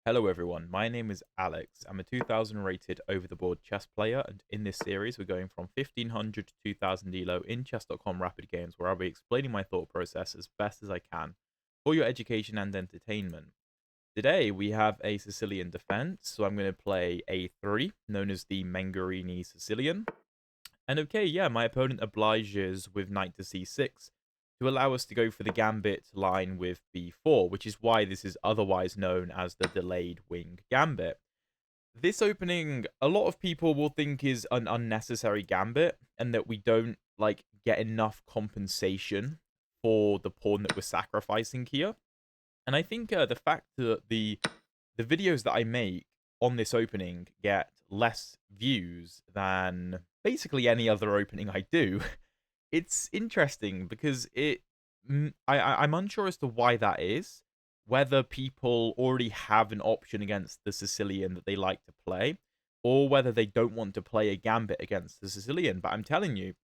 Hello everyone, my name is Alex. I'm a 2000 rated over-the-board chess player, and in this series we're going from 1500 to 2000 elo in chess.com rapid games, where I'll be explaining my thought process as best as I can for your education and entertainment. Today we have a Sicilian defense, so I'm going to play a3, known as the Mengarini Sicilian. And okay, yeah, my opponent obliges with knight to c6 to allow us to go for the gambit line with b4, which is why this is otherwise known as the delayed wing gambit. This opening, a lot of people will think is an unnecessary gambit, and that we don't get enough compensation for the pawn that we're sacrificing here. And I think the fact that the videos that I make on this opening get less views than basically any other opening I do, it's interesting because I'm unsure as to why that is. Whether people already have an option against the Sicilian that they like to play, or whether they don't want to play a gambit against the Sicilian. But I'm telling you,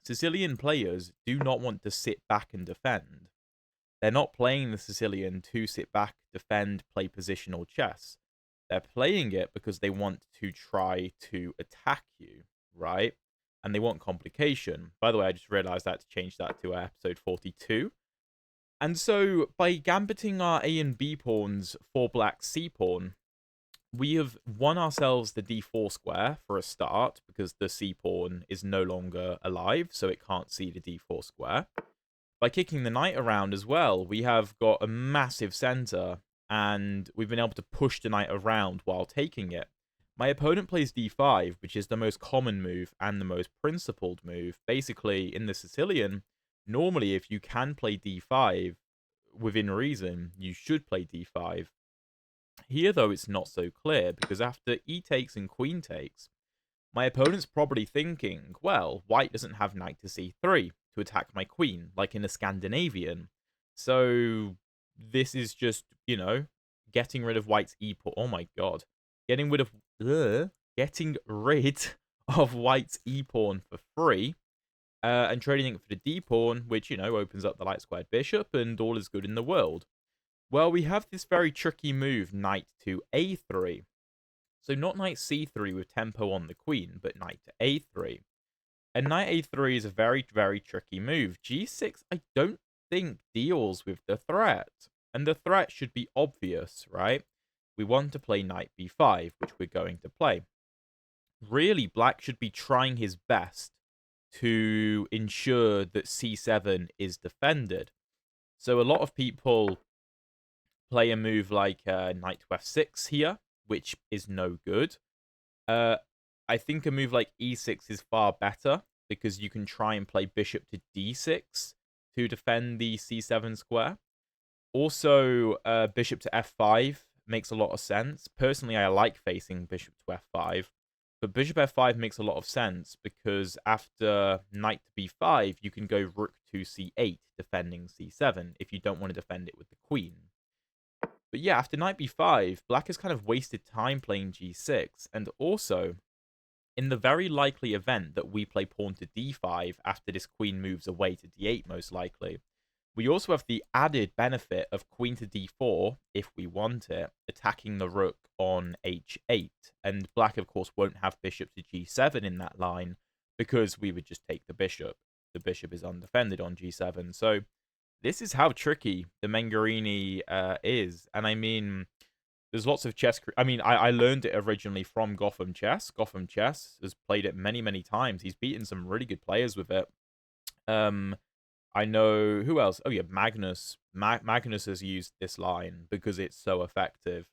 Sicilian players do not want to sit back and defend. They're not playing the Sicilian to sit back, defend, play positional chess. They're playing it because they want to try to attack you, right? And they want complication. By the way, I just realized I had to change that to episode 42. And so, by gambiting our A and B pawns for black's C pawn, we have won ourselves the d4 square for a start, because the C pawn is no longer alive, so it can't see the d4 square. By kicking the knight around as well, we have got a massive center, and we've been able to push the knight around while taking it. My opponent plays d5, which is the most common move and the most principled move. Basically, in the Sicilian, normally if you can play d5 within reason, you should play d5. Here, though, it's not so clear, because after e takes and queen takes, my opponent's probably thinking, well, white doesn't have knight to c3 to attack my queen, like in a Scandinavian. So this is just, getting rid of white's e pawn. Oh my god. Getting rid of getting rid of white's e pawn for free. And trading it for the d pawn, which, opens up the light squared bishop, and all is good in the world. Well, we have this very tricky move, knight to a3. So not knight c3 with tempo on the queen, but knight to a3. And knight a3 is a very, very tricky move. g6, I don't think deals with the threat. And the threat should be obvious, right? We want to play knight b5, which we're going to play. Really, black should be trying his best to ensure that c7 is defended. So a lot of people play a move like knight to f6 here, which is no good. I think a move like e6 is far better, because you can try and play bishop to d6 to defend the c7 square. Also, bishop to f5 makes a lot of sense. Personally, I like facing bishop to f5, but bishop f5 makes a lot of sense, because after knight to b5, you can go rook to c8, defending c7, if you don't want to defend it with the queen. But yeah, after knight b5, black has kind of wasted time playing g6, and also, in the very likely event that we play pawn to d5 after this queen moves away to d8 most likely, we also have the added benefit of queen to d4, if we want it, attacking the rook on h8. And black, of course, won't have bishop to g7 in that line, because we would just take the bishop. The bishop is undefended on g7. So this is how tricky the Mengarini is. And I mean, there's lots of chess. I learned it originally from Gothamchess. Gothamchess has played it many, many times. He's beaten some really good players with it. I know who else. Oh yeah, Magnus. Magnus has used this line because it's so effective.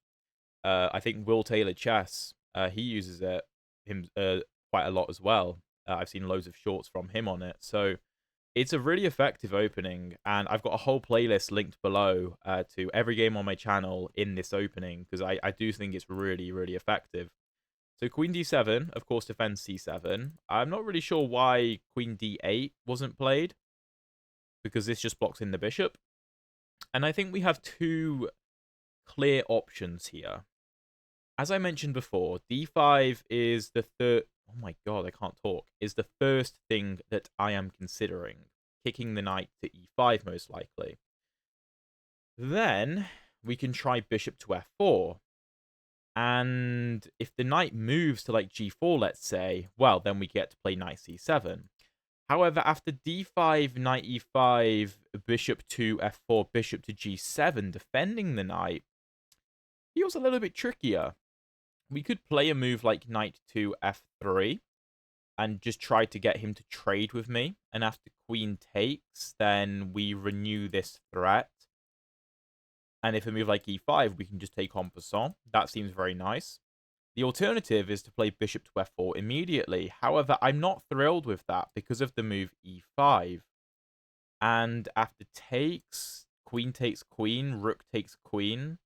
I think Will Taylor Chess. He uses it quite a lot as well. I've seen loads of shorts from him on it. So it's a really effective opening, and I've got a whole playlist linked below to every game on my channel in this opening, because I do think it's really, really effective. So queen d7, of course, defends c7. I'm not really sure why queen d8 wasn't played, because this just blocks in the bishop. And I think we have two clear options here. As I mentioned before, d5 is the third... Oh my god, I can't talk. Is the first thing that I am considering. Kicking the knight to e5, most likely. Then we can try bishop to f4. And if the knight moves to like g4, let's say, well, then we get to play knight c7. However, after d5, knight e5, bishop to f4, bishop to g7, defending the knight, feels a little bit trickier. We could play a move like knight to f3 and just try to get him to trade with me. And after queen takes, then we renew this threat. And if a move like e5, we can just take en passant. That seems very nice. The alternative is to play bishop to f4 immediately. However, I'm not thrilled with that because of the move e5. And after takes, queen takes queen, rook takes queen.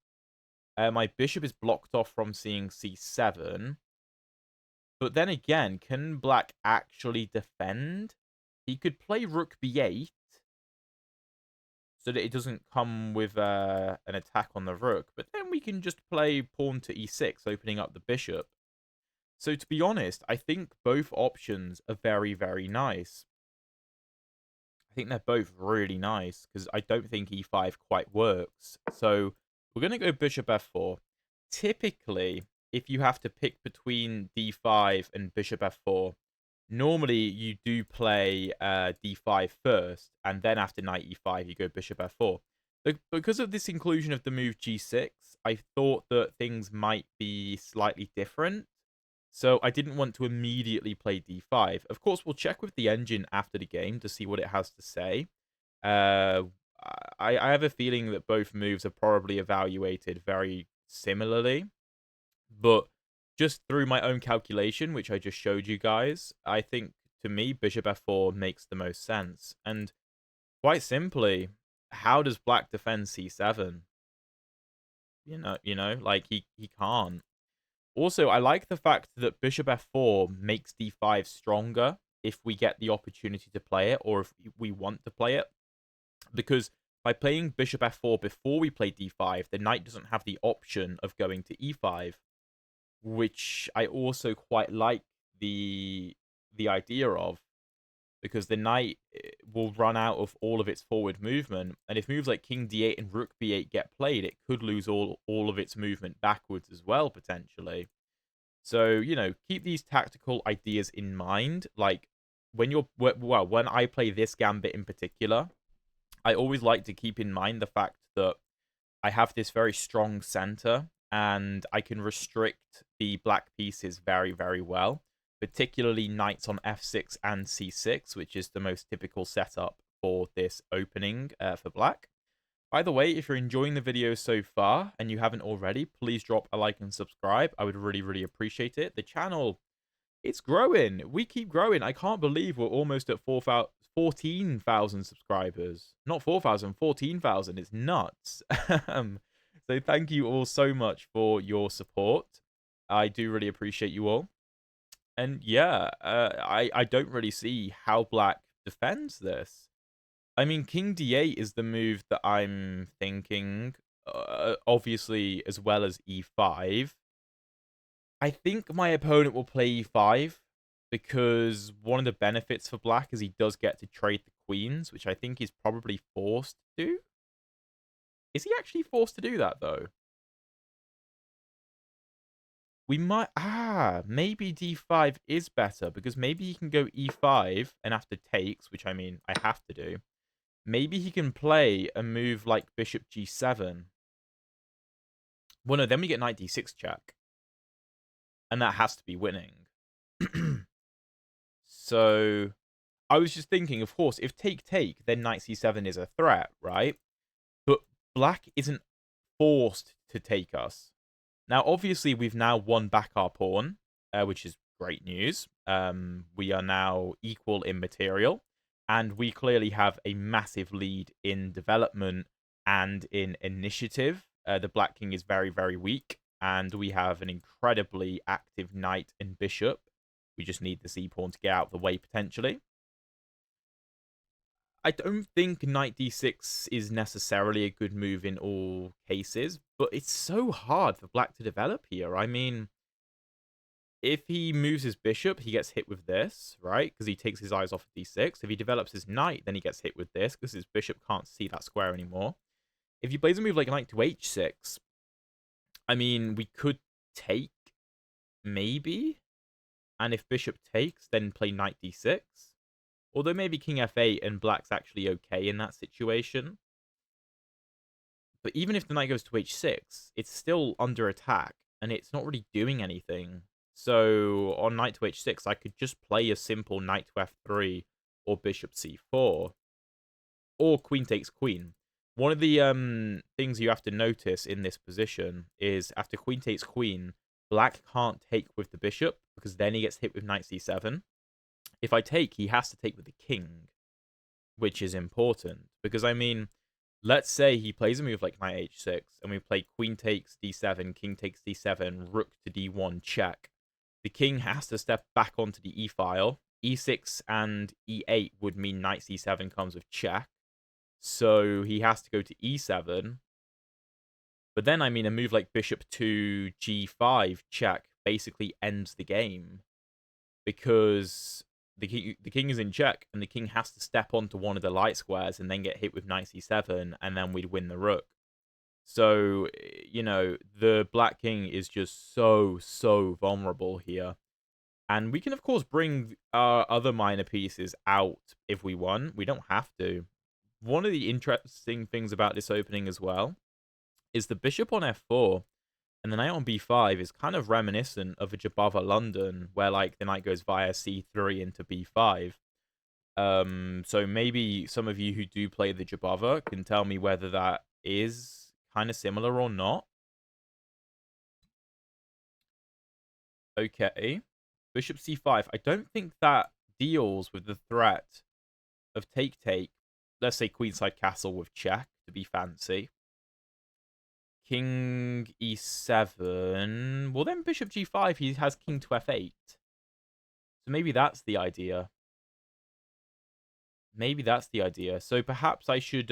My bishop is blocked off from seeing c7. But then again, can black actually defend? He could play rook b8 so that it doesn't come with an attack on the rook. But then we can just play pawn to e6, opening up the bishop. So to be honest, I think both options are very, very nice. I think they're both really nice because I don't think e5 quite works. So we're going to go bishop f4. Typically, if you have to pick between d5 and bishop f4, normally you do play d5 first, and then after knight e5, you go bishop f4. But because of this inclusion of the move g6, I thought that things might be slightly different. So I didn't want to immediately play d5. Of course, we'll check with the engine after the game to see what it has to say. I have a feeling that both moves are probably evaluated very similarly. But just through my own calculation, which I just showed you guys, I think, to me, bishop f4 makes the most sense. And quite simply, how does black defend c7? Like, he can't. Also, I like the fact that bishop f4 makes d5 stronger if we get the opportunity to play it, or if we want to play it. Because by playing bishop f4 before we play d5, the knight doesn't have the option of going to e5, which I also quite like the idea of, because the knight will run out of all of its forward movement, and if moves like king d8 and rook b8 get played, it could lose all of its movement backwards as well, potentially. So, keep these tactical ideas in mind. Like, when I play this gambit in particular, I always like to keep in mind the fact that I have this very strong center, and I can restrict the black pieces very, very well, particularly knights on f6 and c6, which is the most typical setup for this opening for black. By the way, if you're enjoying the video so far and you haven't already, please drop a like and subscribe. I would really, really appreciate it. The channel, it's growing. We keep growing. I can't believe we're almost at 14,000 subscribers. Not 4,000, 14,000. It's nuts. So thank you all so much for your support. I do really appreciate you all. And yeah, I don't really see how black defends this. I mean, king d8 is the move that I'm thinking, obviously, as well as e5. I think my opponent will play e5 because one of the benefits for black is he does get to trade the queens, which I think he's probably forced to do. Is he actually forced to do that, though? We might... maybe d5 is better, because maybe he can go e5, and after takes, which, I mean, I have to do, maybe he can play a move like bishop g7. Well, no, then we get knight d6 check. And that has to be winning. So, I was just thinking, of course, if take, then knight c7 is a threat, right? But black isn't forced to take us. Now, obviously, we've now won back our pawn, which is great news. We are now equal in material, and we clearly have a massive lead in development and in initiative. The black king is very, very weak, and we have an incredibly active knight and bishop. We just need the c-pawn to get out of the way, potentially. I don't think knight d6 is necessarily a good move in all cases, but it's so hard for black to develop here. I mean, if he moves his bishop, he gets hit with this, right? Because he takes his eyes off of d6. If he develops his knight, then he gets hit with this because his bishop can't see that square anymore. If he plays a move like knight to h6, I mean, we could take, maybe. And if bishop takes, then play knight d6. Although maybe king f8 and black's actually okay in that situation. But even if the knight goes to h6, it's still under attack, and it's not really doing anything. So on knight to h6, I could just play a simple knight to f3 or bishop c4 or queen takes queen. One of the things you have to notice in this position is after queen takes queen, black can't take with the bishop because then he gets hit with knight c7. If I take, he has to take with the king, which is important because, I mean, let's say he plays a move like knight h6 and we play queen takes d7, king takes d7, rook to d1 check. The king has to step back onto the e-file. e6 and e8 would mean knight c7 comes with check. So he has to go to e7. But then, I mean, a move like bishop to g5 check basically ends the game. Because the king is in check, and the king has to step onto one of the light squares and then get hit with knight c7, and then we'd win the rook. So, you know, the black king is just so vulnerable here. And we can, of course, bring our other minor pieces out if we want. We don't have to. One of the interesting things about this opening as well is the bishop on f4 and the knight on b5 is kind of reminiscent of a Jabava London, where like the knight goes via c3 into b5. So maybe some of you who do play the Jabava can tell me whether that is kind of similar or not. Okay. Bishop c5. I don't think that deals with the threat of take-take. Let's say queenside castle with check to be fancy. King e7. Well, then bishop g5, he has king to f8. So maybe that's the idea. Maybe that's the idea. So perhaps I should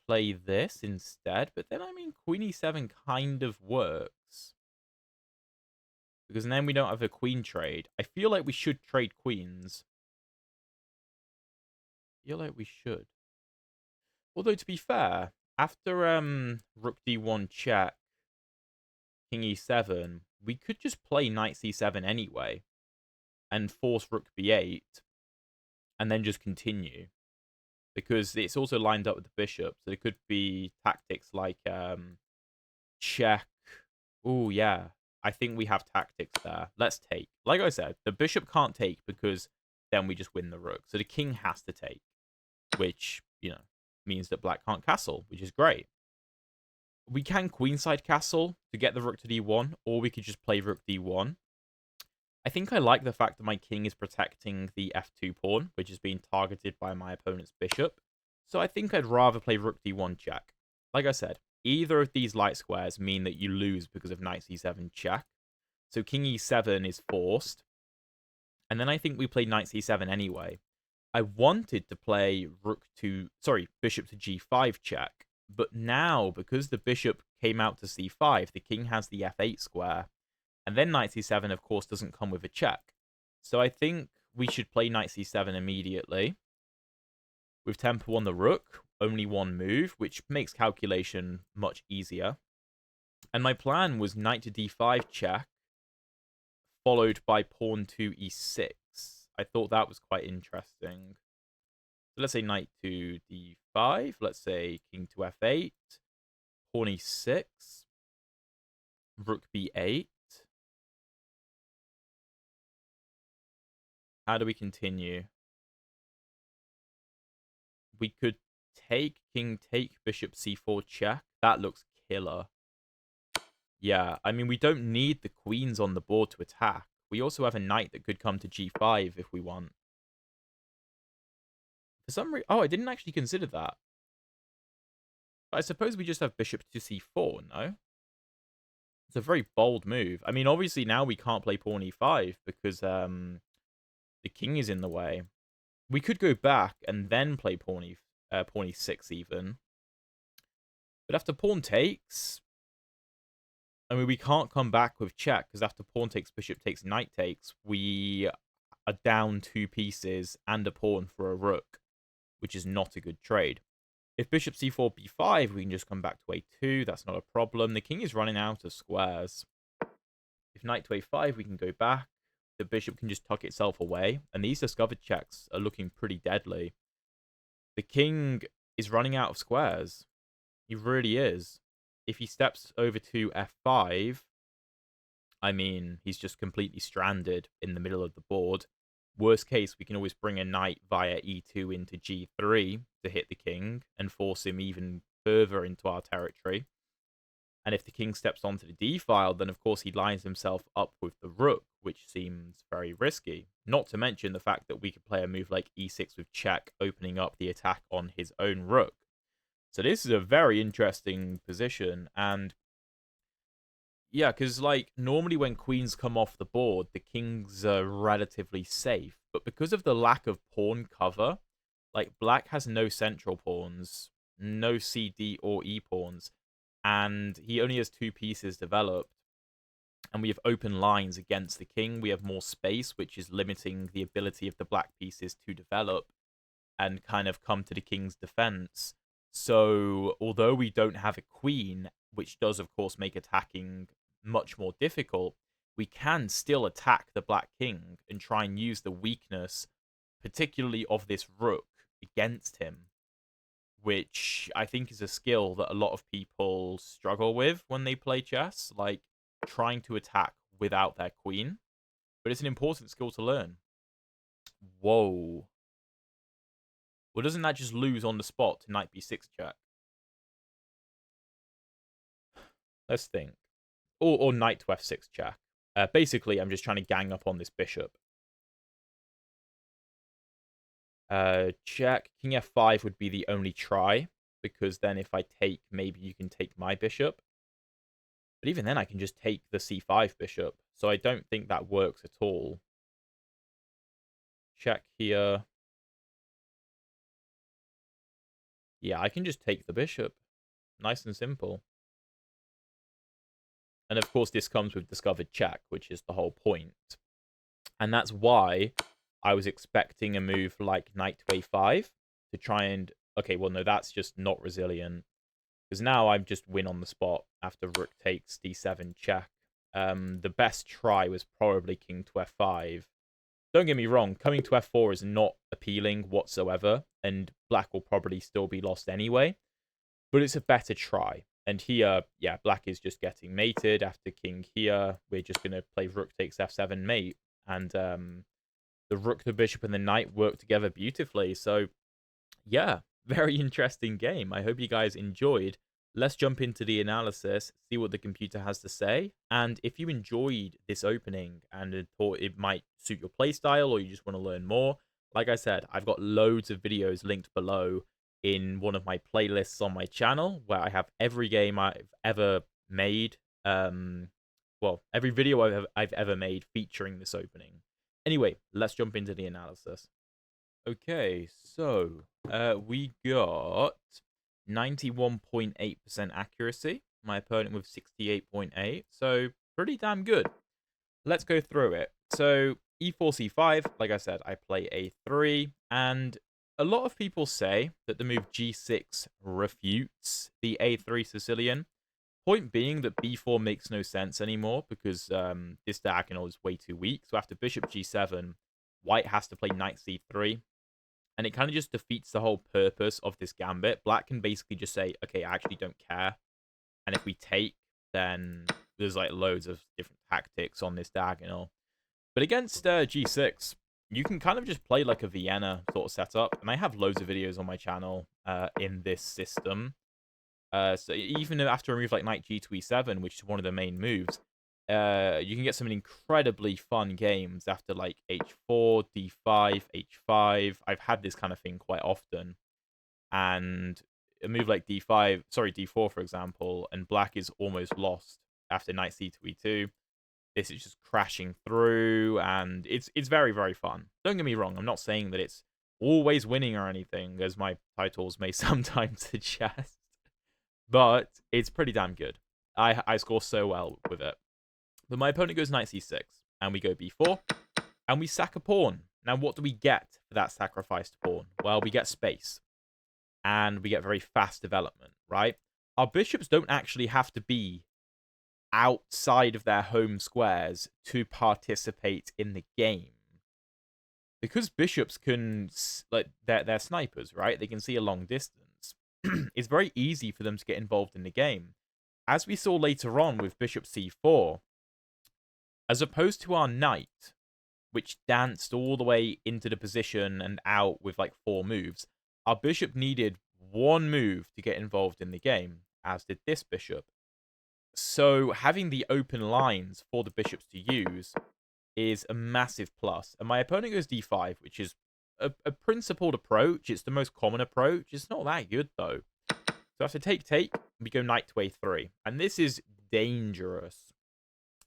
play this instead. But then, I mean, queen e7 kind of works. Because then we don't have a queen trade. I feel like we should trade queens. I feel like we should. Although, to be fair, after rook d1 check, king e7, we could just play knight c7 anyway. And force rook b8. And then just continue. Because it's also lined up with the bishop. So there could be tactics like check. Oh, yeah. I think we have tactics there. Let's take. Like I said, the bishop can't take because then we just win the rook. So the king has to take. Which, you know, means that black can't castle, which is great. We can queenside castle to get the rook to d1, or we could just play rook d1. I think I like the fact that my king is protecting the f2 pawn, which is being targeted by my opponent's bishop. So I think I'd rather play rook d1 check. Like I said, either of these light squares mean that you lose because of knight c7 check. So king e7 is forced. And then I think we play knight c7 anyway. I wanted to play bishop to g5 check. But now, because the bishop came out to c5, the king has the f8 square. And then knight c7, of course, doesn't come with a check. So I think we should play knight c7 immediately. With tempo on the rook, only one move, which makes calculation much easier. And my plan was knight to d5 check, followed by pawn to e6. I thought that was quite interesting. So let's say knight to d5. Let's say king to f8. Pawn e6. Rook b8. How do we continue? We could take king, take bishop c4 check. That looks killer. Yeah, I mean, we don't need the queens on the board to attack. We also have a knight that could come to g5 if we want. For some reason... Oh, I didn't actually consider that. But I suppose we just have bishop to c4, no? It's a very bold move. I mean, obviously now we can't play pawn e5 because the king is in the way. We could go back and then play pawn e6 even. But after pawn takes... I mean, we can't come back with check, because after pawn takes, bishop takes, knight takes, we are down 2 pieces and a pawn for a rook, which is not a good trade. If bishop c4, b5, we can just come back to a2. That's not a problem. The king is running out of squares. If knight to a5, we can go back. The bishop can just tuck itself away. And these discovered checks are looking pretty deadly. The king is running out of squares. He really is. If he steps over to f5, I mean, he's just completely stranded in the middle of the board. Worst case, we can always bring a knight via e2 into g3 to hit the king and force him even further into our territory. And if the king steps onto the d file, then of course he lines himself up with the rook, which seems very risky. Not to mention the fact that we could play a move like e6 with check, opening up the attack on his own rook. So this is a very interesting position, and yeah, because like normally when queens come off the board, the kings are relatively safe, but because of the lack of pawn cover, like black has no central pawns, no c, d, or e pawns, and he only has 2 pieces developed, and we have open lines against the king. We have more space, which is limiting the ability of the black pieces to develop and kind of come to the king's defense. So, although we don't have a queen, which does, of course, make attacking much more difficult, we can still attack the black king and try and use the weakness, particularly of this rook, against him, which I think is a skill that a lot of people struggle with when they play chess, like trying to attack without their queen. But it's an important skill to learn. Whoa. Well, doesn't that just lose on the spot to knight b6 check? Let's think. Or knight to f6 check. Basically, I'm just trying to gang up on this bishop. Check. King f5 would be the only try, because then if I take, maybe you can take my bishop. But even then, I can just take the c5 bishop, so I don't think that works at all. Check here. Yeah, I can just take the bishop. Nice and simple. And of course, this comes with discovered check, which is the whole point. And that's why I was expecting a move like knight to a5 to try and... Okay, well, no, that's just not resilient. Because now I'm just win on the spot after rook takes d7 check. The best try was probably king to f5. Don't get me wrong, coming to f4 is not appealing whatsoever, and black will probably still be lost anyway. But it's a better try. And here, yeah, black is just getting mated. After king here, we're just going to play rook takes f7 mate. And the rook, the bishop, and the knight work together beautifully. So, yeah, very interesting game. I hope you guys enjoyed. Let's jump into the analysis, see what the computer has to say. And if you enjoyed this opening and thought it might suit your playstyle or you just want to learn more, like I said, I've got loads of videos linked below in one of my playlists on my channel where I have every game I've ever made. Well, every video I've ever made featuring this opening. Anyway, let's jump into the analysis. Okay, so we got 91.8% accuracy. My opponent with 68.8, so pretty damn good. Let's go through it. So e4, c5, like I said, I play a3, and a lot of people say that the move g6 refutes the a3 Sicilian. Point being that b4 makes no sense anymore because this diagonal is way too weak. So after bishop g7, white has to play knight c3. And it kind of just defeats the whole purpose of this gambit. Black can basically just say, okay, I actually don't care. And if we take, then there's like loads of different tactics on this diagonal. But against g6, you can kind of just play like a Vienna sort of setup. And I have loads of videos on my channel in this system. So even after a move like knight g to e7, which is one of the main moves, you can get some incredibly fun games after like h4, d5, h5. I've had this kind of thing quite often. And a move like d4, for example, and black is almost lost after knight c to e2. This is just crashing through, and it's very, very fun. Don't get me wrong, I'm not saying that it's always winning or anything, as my titles may sometimes suggest. But it's pretty damn good. I score so well with it. But my opponent goes knight c6, and we go b4, and we sack a pawn. Now, what do we get for that sacrificed pawn? Well, we get space. and we get very fast development, right? Our bishops don't actually have to be outside of their home squares to participate in the game. Because bishops can, like, they're snipers, right? They can see a long distance. It's very easy for them to get involved in the game. As we saw later on with bishop c4, as opposed to our knight, which danced all the way into the position and out with like 4 moves, our bishop needed 1 move to get involved in the game, as did this bishop. So having the open lines for the bishops to use is a massive plus. And my opponent goes d5, which is a principled approach. It's the most common approach. It's not that good, though. So after take, we go knight to a3. And this is dangerous.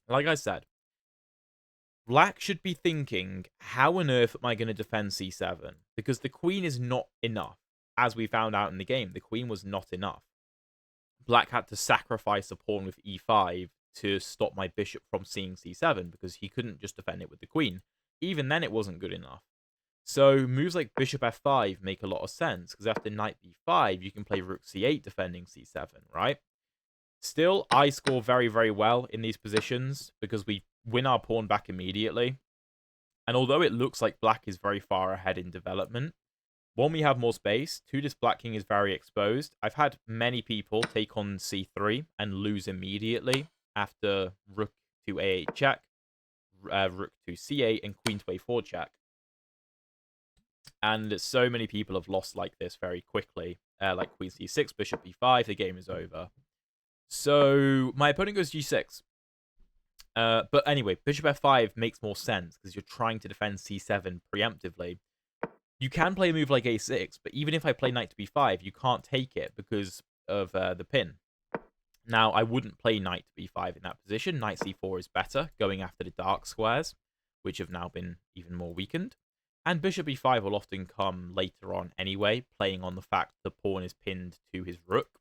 Like I said, black should be thinking, how on earth am I going to defend c7? Because the queen is not enough. As we found out in the game, the queen was not enough. Black had to sacrifice a pawn with e5 to stop my bishop from seeing c7, because he couldn't just defend it with the queen. Even then, it wasn't good enough. So moves like bishop f5 make a lot of sense, because after knight b5, you can play rook c8 defending c7, right? Still, I score very, very well in these positions, because we win our pawn back immediately. And although it looks like black is very far ahead in development, 1, we have more space. 2, this black king is very exposed. I've had many people take on c3 and lose immediately after rook to a8 check, rook to c8, and queen to a4 check. And so many people have lost like this very quickly. Like queen c6, bishop b5, the game is over. So my opponent goes g6. But anyway, bishop f5 makes more sense because you're trying to defend c7 preemptively. You can play a move like a6, but even if I play knight to b5, you can't take it because of the pin. Now, I wouldn't play knight to b5 in that position. Knight c4 is better, going after the dark squares, which have now been even more weakened. And bishop b5 will often come later on anyway, playing on the fact the pawn is pinned to his rook.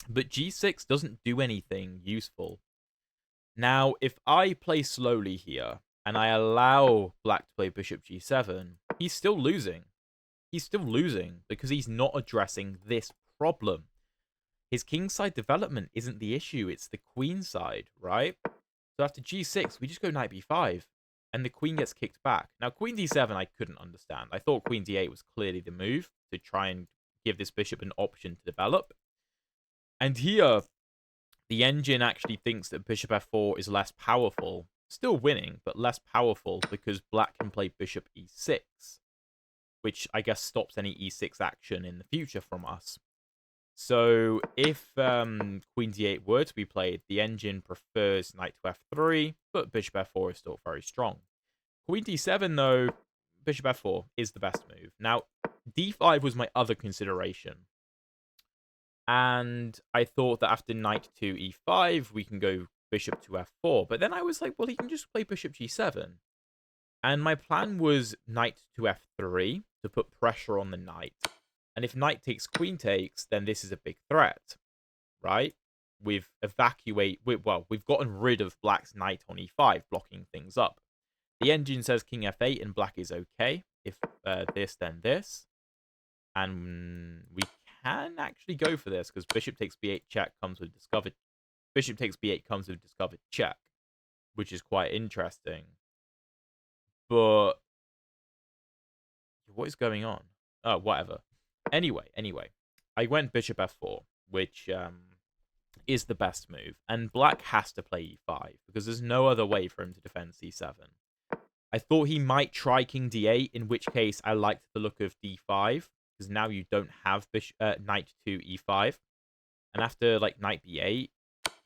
But g6 doesn't do anything useful. Now, if I play slowly here, and I allow black to play bishop g7, he's still losing. He's still losing because he's not addressing this problem. His kingside development isn't the issue, it's the queenside, right? So after g6, we just go knight b5, and the queen gets kicked back. Now, queen d7 I couldn't understand. I thought queen d8 was clearly the move to try and give this bishop an option to develop. And here, the engine actually thinks that bishop f4 is less powerful. Still winning, but less powerful because black can play bishop e6, which I guess stops any e6 action in the future from us. So if queen d8 were to be played, the engine prefers knight to f3, but bishop f4 is still very strong. Queen d7, though, bishop f4 is the best move. Now, d5 was my other consideration. And I thought that after knight to e5, we can go bishop to f4. But then I was like, well, he can just play bishop g7. And my plan was knight to f3 to put pressure on the knight. And if knight takes, queen takes, then this is a big threat, right? We've gotten rid of black's knight on e5, blocking things up. The engine says king f8 and black is okay. If this, then this. And we can actually go for this because bishop takes b8 check comes with discovered. Bishop takes b8 comes with discovered check, which is quite interesting. But what is going on? Oh, whatever. Anyway, I went bishop f4, which is the best move, and black has to play e5 because there's no other way for him to defend c7. I thought he might try king d8, in which case I liked the look of d5 because now you don't have knight to e5, and after like knight b8,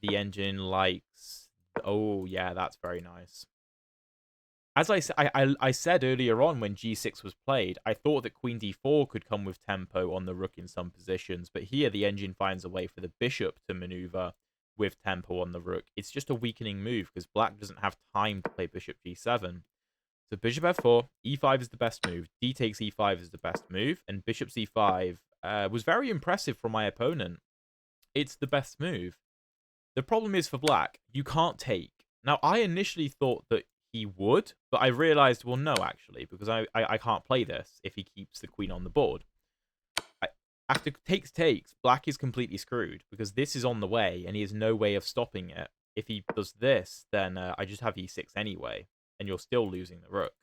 the engine likes. Oh yeah, that's very nice. As I said earlier on when g6 was played, I thought that queen d4 could come with tempo on the rook in some positions, but here the engine finds a way for the bishop to maneuver with tempo on the rook. It's just a weakening move because black doesn't have time to play bishop g7. So bishop f4, e5 is the best move, d takes e5 is the best move, and bishop c5 was very impressive from my opponent. It's the best move. The problem is for black, you can't take. Now, I initially thought that he would, but I realized, well, no, actually, because I can't play this if he keeps the queen on the board. After takes, black is completely screwed because this is on the way and he has no way of stopping it. If he does this, then I just have e6 anyway, and you're still losing the rook.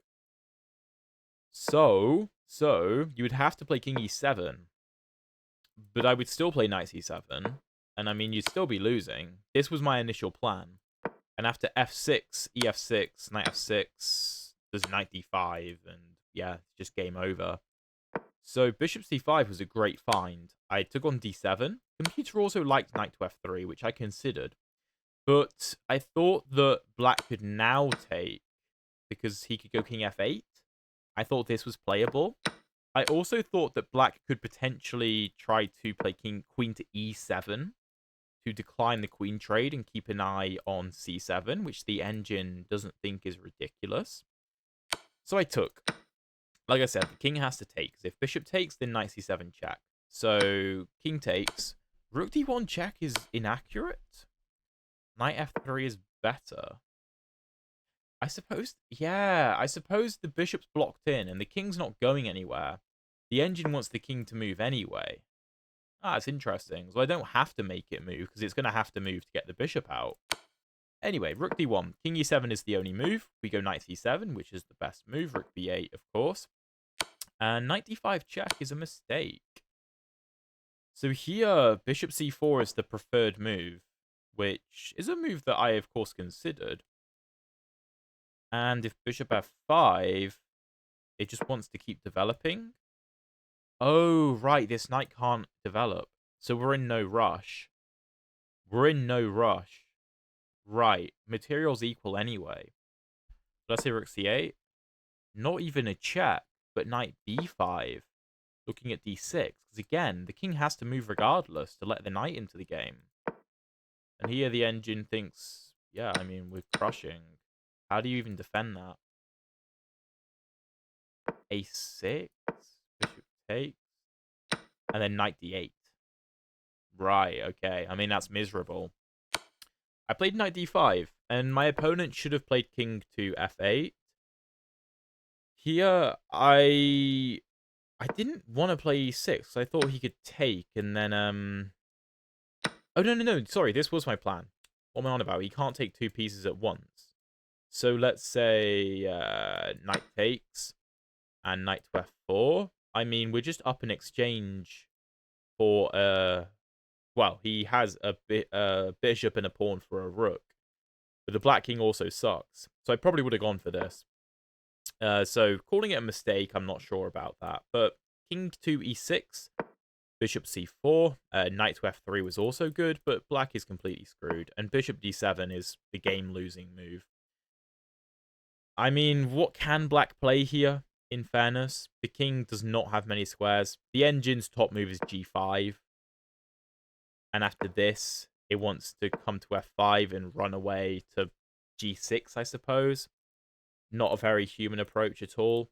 So you would have to play king e7, but I would still play knight c7, and I mean, you'd still be losing. This was my initial plan. And after f6, ef6, knight f6, there's knight d5, and yeah, just game over. So bishop c5 was a great find. I took on d7. Computer also liked knight to f3, which I considered. But I thought that black could now take, because he could go king f8. I thought this was playable. I also thought that black could potentially try to play queen to e7 to decline the queen trade and keep an eye on c7, which the engine doesn't think is ridiculous. So I took. Like I said, the king has to take, because if bishop takes, then knight c7 check. So king takes. Rook d1 check is inaccurate. Knight f3 is better. I suppose, yeah, I suppose the bishop's blocked in and the king's not going anywhere. The engine wants the king to move anyway. Ah, it's interesting. So I don't have to make it move, because it's going to have to move to get the bishop out. Anyway, rook d1. King e7 is the only move. We go knight c7, which is the best move. Rook b8, of course. And knight d5 check is a mistake. So here, bishop c4 is the preferred move, which is a move that I, of course, considered. And if bishop f5, it just wants to keep developing. Oh, right, this knight can't develop. So we're in no rush. We're in no rush. Right, material's equal anyway. Let's say rook c8. Not even a check, but knight b5. Looking at d6. Because again, the king has to move regardless to let the knight into the game. And here the engine thinks, yeah, I mean, we're crushing. How do you even defend that? a6, bishop takes, and then knight d8. Right, okay. I mean, that's miserable. I played knight d5, and my opponent should have played king to f8. Here, I didn't want to play e6, so I thought he could take, and then, oh, no, sorry, this was my plan. What am I on about? He can't take two pieces at once. So let's say knight takes and knight to f4. I mean, we're just up in exchange for well, he has a bishop and a pawn for a rook, but the black king also sucks. So I probably would have gone for this. So calling it a mistake, I'm not sure about that. But king to e6, bishop c4, knight to f3 was also good, but black is completely screwed, and bishop d7 is the game-losing move. I mean, what can black play here, in fairness? The king does not have many squares. The engine's top move is g5. And after this, it wants to come to f5 and run away to g6, I suppose. Not a very human approach at all.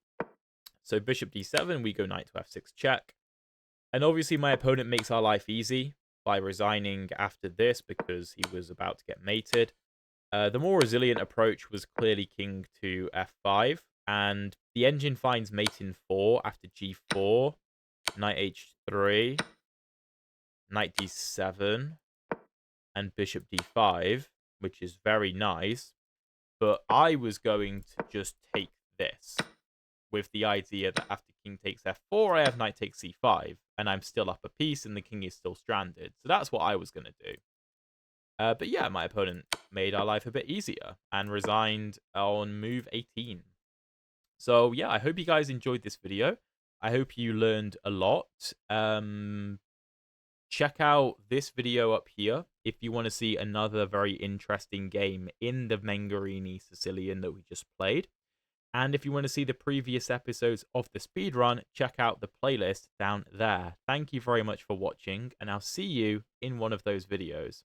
So bishop d7, we go knight to f6 check. And obviously my opponent makes our life easy by resigning after this because he was about to get mated. The more resilient approach was clearly king to f5, and the engine finds mate in 4 after g4, knight h3, knight d7, and bishop d5, which is very nice. But I was going to just take this, with the idea that after king takes f4, I have knight takes c5, and I'm still up a piece, and the king is still stranded. So that's what I was going to do. But yeah, my opponent made our life a bit easier and resigned on move 18. So yeah, I hope you guys enjoyed this video. I hope you learned a lot. Check out this video up here if you want to see another very interesting game in the Mengarini Sicilian that we just played. And if you want to see the previous episodes of the speedrun, check out the playlist down there. Thank you very much for watching, and I'll see you in one of those videos.